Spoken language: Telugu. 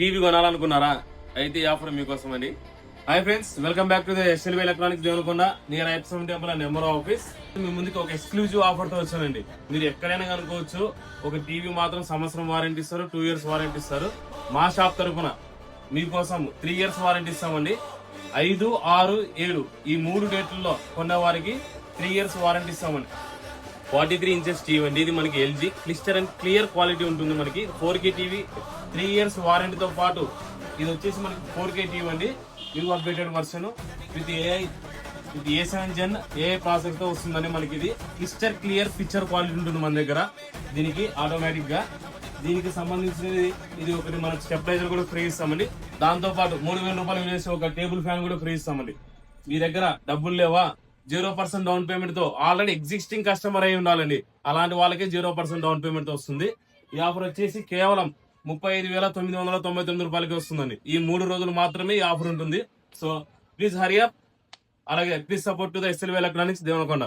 టీవీ కొనాలనుకున్నారా? అయితే ఈ ఆఫర్ మీకోసం అండి. Hi friends, welcome back to the SLV electronics Devarakonda near IFM temple and number office. మీ ముందుకి ఒక ఎక్స్క్లూజివ్ ఆఫర్ తో వచ్చానండి. మీరు ఎక్కడైనా కనుకోవచ్చు. ఒక టీవీ మాత్రం సంవత్సరం వారంటీ ఇస్తారు, 2 years వారంటీ ఇస్తారు. మా షాప్ తరఫున మీకోసం 3 years వారంటీ ఇస్తామండి. 5, 6, 7 ఈ 3 డేట్లలో కొన్న వారికి 3 years వారంటీ ఇస్తామండి. 43 inches టీవీ అండి. ఇది మనకి ఎల్జీ క్లిస్టర్ అండ్ క్లియర్ క్వాలిటీ ఉంటుంది. మనకి 4K టీవీ 3 years వారంటీతో పాటు ఇది వచ్చేసి మనకి 4K టీవీ అండి. New updated version with AI with A7 Gen AI processor తో వస్తుందండి. మనకి ఇది క్లిస్టర్ క్లియర్ పిక్చర్ క్వాలిటీ ఉంటుంది మన దగ్గర. దీనికి ఆటోమేటిక్ గా దీనికి సంబంధించినది ఇది ఒకటి మనకి స్టెబిలైజర్ కూడా ఫ్రీ ఇస్తామండి. దాంతో పాటు 3000 రూపాయలు వినేసి ఒక టేబుల్ ఫ్యాన్ కూడా ఫ్రీ ఇస్తామండి. మీ దగ్గర డబ్బులు లేవా? 0% డౌన్ పేమెంట్ తో ఆల్రెడీ ఎగ్జిస్టింగ్ కస్టమర్ అయి ఉండాలండి. అలాంటి వాళ్ళకి 0% డౌన్ పేమెంట్ తో వస్తుంది. ఈ ఆఫర్ వచ్చేసి కేవలం 35,999 రూపాయలకి వస్తుందండి. ఈ 3 రోజులు మాత్రమే ఈ ఆఫర్ ఉంటుంది. So please hurry up. అలాగే please support to the SLV electronics Devarakonda.